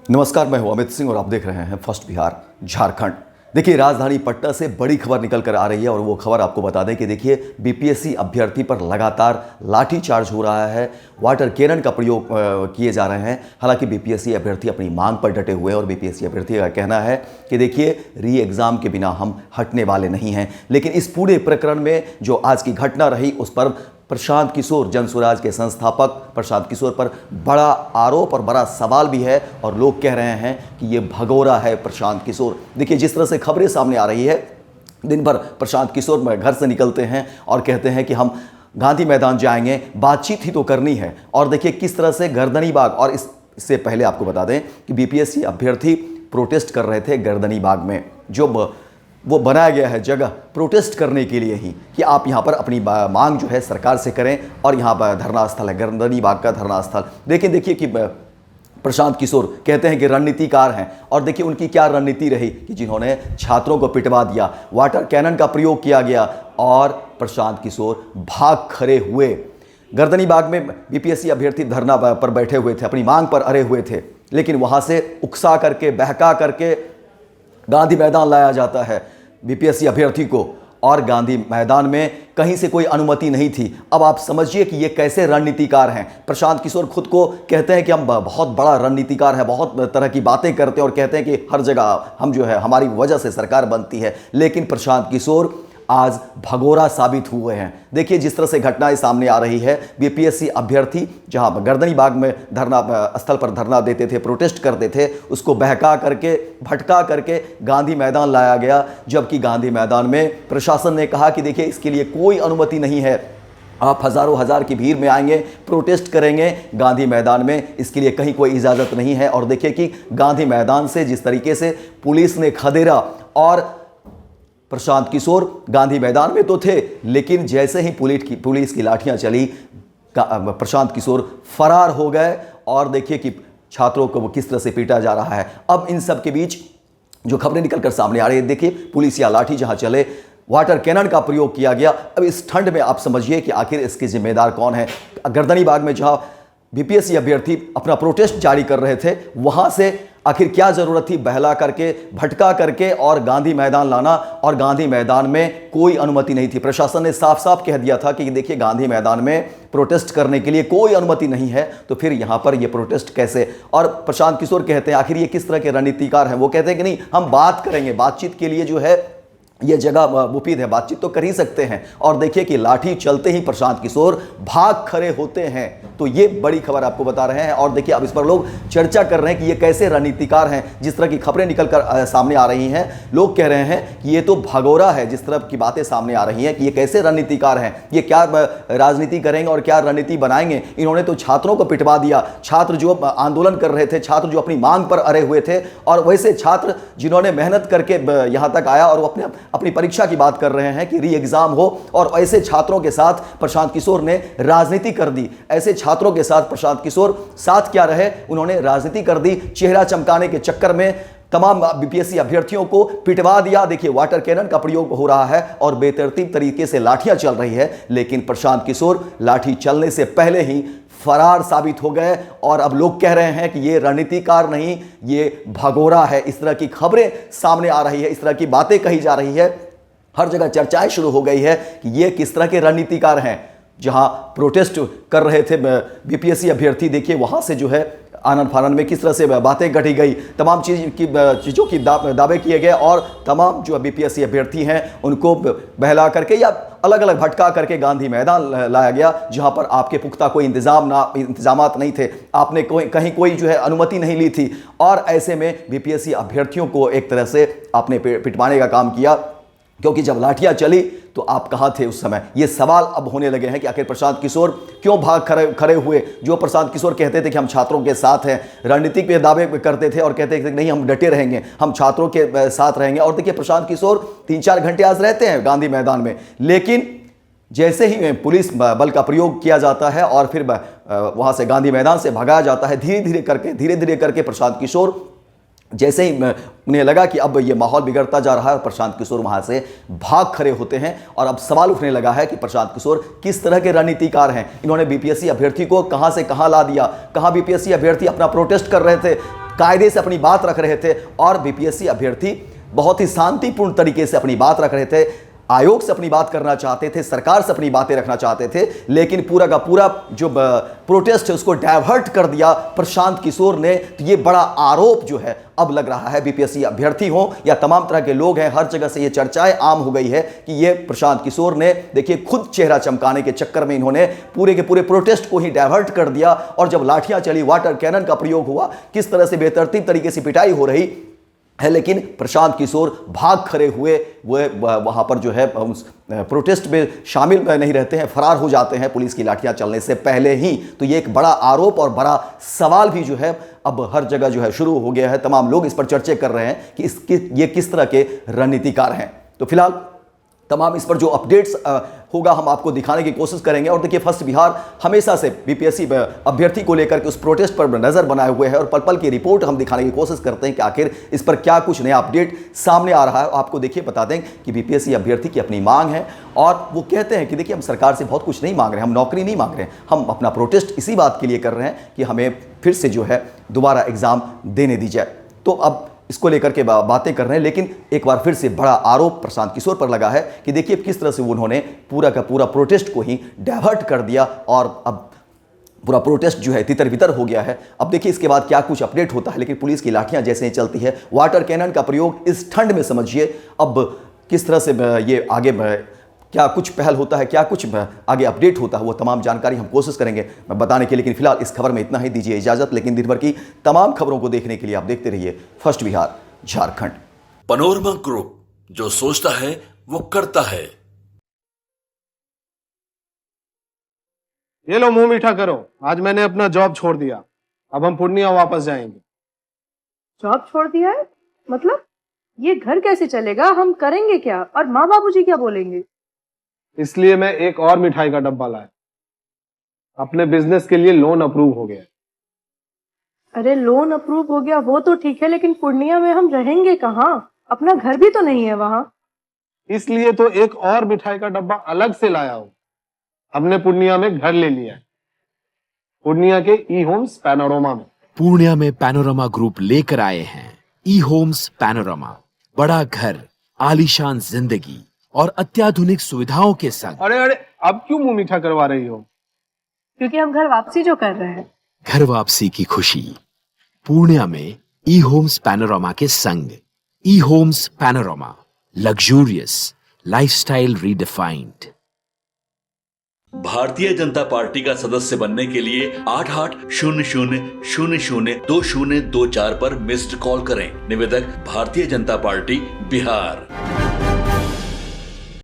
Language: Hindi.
नमस्कार, मैं हूं अमित सिंह और आप देख रहे हैं फर्स्ट बिहार झारखंड। देखिए, राजधानी पटना से बड़ी खबर निकल कर आ रही है और वो खबर आपको बता दें कि देखिए, बीपीएससी अभ्यर्थी पर लगातार लाठीचार्ज हो रहा है, वाटर कैनन का प्रयोग किए जा रहे हैं। हालांकि बीपीएससी अभ्यर्थी अपनी मांग पर डटे हुए हैं और बीपीएससी अभ्यर्थी का कहना है कि देखिए, री एग्ज़ाम के बिना हम हटने वाले नहीं हैं। लेकिन इस पूरे प्रकरण में जो आज की घटना रही, उस पर प्रशांत किशोर, जनसुराज के संस्थापक प्रशांत किशोर पर बड़ा आरोप और बड़ा सवाल भी है और लोग कह रहे हैं कि ये भगोड़ा है प्रशांत किशोर। देखिए, जिस तरह से खबरें सामने आ रही है, दिन भर प्रशांत किशोर घर से निकलते हैं और कहते हैं कि हम गांधी मैदान जाएंगे, बातचीत ही तो करनी है। और देखिए किस तरह से गर्दनी बाग, और इससे पहले आपको बता दें कि बीपीएससी अभ्यर्थी प्रोटेस्ट कर रहे थे गर्दनी बाग में, जो वो बनाया गया है जगह प्रोटेस्ट करने के लिए ही कि आप यहाँ पर अपनी मांग जो है सरकार से करें। और यहाँ पर धरना स्थल है, गर्दनी बाग का धरना स्थल। देखिए कि प्रशांत किशोर कहते हैं कि रणनीतिकार हैं और देखिए उनकी क्या रणनीति रही कि जिन्होंने छात्रों को पिटवा दिया, वाटर कैनन का प्रयोग किया गया और प्रशांत किशोर भाग खड़े हुए। गर्दनी बाग में बीपीएससी अभ्यर्थी धरना पर बैठे हुए थे, अपनी मांग पर अड़े हुए थे, लेकिन वहाँ से उकसा करके, बहका करके गांधी मैदान लाया जाता है बीपीएससी अभ्यर्थी को, और गांधी मैदान में कहीं से कोई अनुमति नहीं थी। अब आप समझिए कि ये कैसे रणनीतिकार हैं। प्रशांत किशोर खुद को कहते हैं कि हम बहुत बड़ा रणनीतिकार है, बहुत तरह की बातें करते हैं और कहते हैं कि हर जगह हम जो है, हमारी वजह से सरकार बनती है। लेकिन प्रशांत किशोर आज भगोड़ा साबित हुए हैं। देखिए जिस तरह से घटनाएं सामने आ रही है, बीपीएससी अभ्यर्थी जहां गर्दनी बाग में धरना स्थल पर धरना देते थे, प्रोटेस्ट करते थे, उसको बहका करके, भटका करके गांधी मैदान लाया गया। जबकि गांधी मैदान में प्रशासन ने कहा कि देखिए इसके लिए कोई अनुमति नहीं है, आप हज़ारों हज़ार की भीड़ में आएंगे, प्रोटेस्ट करेंगे गांधी मैदान में, इसके लिए कहीं कोई इजाज़त नहीं है। और देखिए कि गांधी मैदान से जिस तरीके से पुलिस ने खदेड़ा, और प्रशांत किशोर गांधी मैदान में तो थे, लेकिन जैसे ही पुलिस की लाठियां चली, प्रशांत किशोर फरार हो गए। और देखिए कि छात्रों को वो किस तरह से पीटा जा रहा है। अब इन सब के बीच जो खबरें निकलकर सामने आ रही है, देखिए पुलिस या लाठी जहां चले, वाटर कैनन का प्रयोग किया गया। अब इस ठंड में आप समझिए कि आखिर इसके जिम्मेदार कौन है। गर्दनी बाग में जहां बीपीएससी अभ्यर्थी अपना प्रोटेस्ट जारी कर रहे थे, वहां से आखिर क्या जरूरत थी बहला करके, भटका करके और गांधी मैदान लाना। और गांधी मैदान में कोई अनुमति नहीं थी। प्रशासन ने साफ साफ कह दिया था कि देखिए गांधी मैदान में प्रोटेस्ट करने के लिए कोई अनुमति नहीं है, तो फिर यहां पर ये प्रोटेस्ट कैसे। और प्रशांत किशोर कहते हैं आखिर ये किस तरह के रणनीतिकार हैं। वो कहते हैं कि नहीं, हम बात करेंगे, बातचीत के लिए जो है ये जगह मुफीद है, बातचीत तो कर ही सकते हैं। और देखिए कि लाठी चलते ही प्रशांत किशोर भाग खड़े होते हैं। तो ये बड़ी खबर आपको बता रहे हैं। और देखिए अब इस पर लोग चर्चा कर रहे हैं कि ये कैसे रणनीतिकार हैं। जिस तरह की खबरें निकलकर सामने आ रही हैं, लोग कह रहे हैं कि ये तो भगोड़ा है। जिस तरह की बातें सामने आ रही हैं कि ये कैसे रणनीतिकार हैं, ये क्या राजनीति करेंगे और क्या रणनीति बनाएंगे। इन्होंने तो छात्रों को पिटवा दिया, छात्र जो आंदोलन कर रहे थे, छात्र जो अपनी मांग पर अड़े हुए थे, और वैसे छात्र जिन्होंने मेहनत करके यहाँ तक आया और वो अपनी परीक्षा की बात कर रहे हैं कि री एग्जाम हो, और ऐसे छात्रों के साथ प्रशांत किशोर ने राजनीति कर दी। ऐसे छात्रों के साथ प्रशांत किशोर साथ क्या रहे, उन्होंने राजनीति कर दी। चेहरा चमकाने के चक्कर में तमाम बीपीएससी अभ्यर्थियों को पिटवा दिया। देखिए वाटर कैनन का प्रयोग हो रहा है और बेतरतीब तरीके से लाठियां चल रही है, लेकिन प्रशांत किशोर लाठी चलने से पहले ही फरार साबित हो गए। और अब लोग कह रहे हैं कि ये रणनीतिकार नहीं, ये भगोड़ा है। इस तरह की खबरें सामने आ रही है, इस तरह की बातें कही जा रही है, हर जगह चर्चाएं शुरू हो गई है कि ये किस तरह के रणनीतिकार हैं। जहां प्रोटेस्ट कर रहे थे बीपीएससी अभ्यर्थी, देखिए वहां से जो है आनंद फानंद में किस तरह से बातें गढ़ी गई, तमाम चीज़ों की दावे किए गए, और तमाम जो बीपीएससी अभ्यर्थी हैं उनको बहला करके या अलग अलग भटका करके गांधी मैदान लाया गया, जहां पर आपके पुख्ता कोई इंतजामात नहीं थे, आपने कहीं कोई जो है अनुमति नहीं ली थी। और ऐसे में बीपीएससी अभ्यर्थियों को एक तरह से आपने पिटवाने का काम किया, क्योंकि जब लाठियां चली तो आप कहां थे उस समय। ये सवाल अब होने लगे हैं कि आखिर प्रशांत किशोर क्यों भाग खड़े हुए। जो प्रशांत किशोर कहते थे कि हम छात्रों के साथ हैं, रणनीतिक पे दावे करते थे और कहते थे नहीं हम डटे रहेंगे, हम छात्रों के साथ रहेंगे। और देखिए प्रशांत किशोर 3-4 घंटे आज रहते हैं गांधी मैदान में, लेकिन जैसे ही पुलिस बल का प्रयोग किया जाता है और फिर वहां से गांधी मैदान से भगाया जाता है, धीरे धीरे करके प्रशांत किशोर, जैसे ही उन्हें लगा कि अब ये माहौल बिगड़ता जा रहा है, प्रशांत किशोर वहां से भाग खड़े होते हैं। और अब सवाल उठने लगा है कि प्रशांत किशोर किस तरह के रणनीतिकार हैं। इन्होंने बीपीएससी अभ्यर्थी को कहां से कहां ला दिया, कहां बीपीएससी अभ्यर्थी अपना प्रोटेस्ट कर रहे थे, कायदे से अपनी बात रख रहे थे और बीपीएससी अभ्यर्थी बहुत ही शांतिपूर्ण तरीके से अपनी बात रख रहे थे, आयोग से अपनी बात करना चाहते थे, सरकार से अपनी बातें रखना चाहते थे, लेकिन पूरा का पूरा जो प्रोटेस्ट है उसको डाइवर्ट कर दिया प्रशांत किशोर ने। तो ये बड़ा आरोप जो है अब लग रहा है, बीपीएससी अभ्यर्थी हो या तमाम तरह के लोग हैं, हर जगह से ये चर्चाएं आम हो गई है कि ये प्रशांत किशोर ने देखिए खुद चेहरा चमकाने के चक्कर में इन्होंने पूरे के पूरे प्रोटेस्ट को ही डाइवर्ट कर दिया। और जब लाठियां चली, वाटर कैनन का प्रयोग हुआ, किस तरह से बेतरतीब तरीके से पिटाई हो रही है, लेकिन प्रशांत किशोर भाग खड़े हुए, वह वहाँ पर जो है प्रोटेस्ट में शामिल नहीं रहते हैं, फरार हो जाते हैं पुलिस की लाठियाँ चलने से पहले ही। तो ये एक बड़ा आरोप और बड़ा सवाल भी जो है अब हर जगह जो है शुरू हो गया है। तमाम लोग इस पर चर्चा कर रहे हैं कि ये किस तरह के रणनीतिकार हैं। तो फिलहाल तमाम इस पर जो अपडेट्स होगा हम आपको दिखाने की कोशिश करेंगे। और देखिए फर्स्ट बिहार हमेशा से बीपीएससी अभ्यर्थी को लेकर के उस प्रोटेस्ट पर नजर बनाए हुए है और पल पल की रिपोर्ट हम दिखाने की कोशिश करते हैं कि आखिर इस पर क्या कुछ नया अपडेट सामने आ रहा है। आपको देखिए बता दें कि बीपीएससी अभ्यर्थी की अपनी मांग है और वो कहते हैं कि देखिए हम सरकार से बहुत कुछ नहीं मांग रहे हैं, हम नौकरी नहीं मांग रहे हैं, हम अपना प्रोटेस्ट इसी बात के लिए कर रहे हैं कि हमें फिर से जो है दोबारा एग्जाम देने दी जाए। तो अब इसको लेकर के बातें कर रहे हैं, लेकिन एक बार फिर से बड़ा आरोप प्रशांत किशोर पर लगा है कि देखिए किस तरह से उन्होंने पूरा का पूरा प्रोटेस्ट को ही डाइवर्ट कर दिया और अब पूरा प्रोटेस्ट जो है तितर बितर हो गया है। अब देखिए इसके बाद क्या कुछ अपडेट होता है, लेकिन पुलिस की लाठियां जैसे ही चलती है, वाटर कैनन का प्रयोग इस ठंड में समझिए अब किस तरह से ये आगे क्या कुछ पहल होता है, क्या कुछ आगे अपडेट होता है, वो तमाम जानकारी हम कोशिश करेंगे बताने की। लेकिन फिलहाल इस खबर में इतना ही, दीजिए इजाजत। लेकिन दिन भर की तमाम खबरों को देखने के लिए आप देखते रहिए first Bihar Jharkhand. Panorama group, जो सोचता है वो करता है। ये लो मुंह मीठा करो, आज मैंने अपना जॉब छोड़ दिया, अब हम पूर्णिया वापस जाएंगे। जॉब छोड़ दिया है? मतलब ये घर कैसे चलेगा, हम करेंगे क्या और माँ बाबूजी क्या बोलेंगे? इसलिए मैं एक और मिठाई का डब्बा लाया, अपने बिजनेस के लिए लोन अप्रूव हो गया। अरे लोन अप्रूव हो गया वो तो ठीक है, लेकिन पूर्णिया में हम रहेंगे कहाँ? अपना घर भी तो नहीं है वहाँ। इसलिए तो एक और मिठाई का डब्बा अलग से लाया हूँ, हमने पूर्णिया में घर ले लिया है, पूर्णिया के ई होम्स पैनोरमा में। पूर्णिया में पैनोरमा ग्रुप लेकर आए हैं ई होम्स पैनोरमा, बड़ा घर, आलीशान जिंदगी और अत्याधुनिक सुविधाओं के संग। अरे अब क्यों मुंह मीठा करवा रही हो? क्योंकि हम घर वापसी जो कर रहे हैं। घर वापसी की खुशी पूर्णिया में ई होम्स पैनोरमा के संग। ई Homes Panorama, luxurious lifestyle redefined. Bharatiya Janata party का सदस्य बनने के लिए 8800002024 पर मिस्ड कॉल करें। निवेदक भारतीय जनता पार्टी बिहार।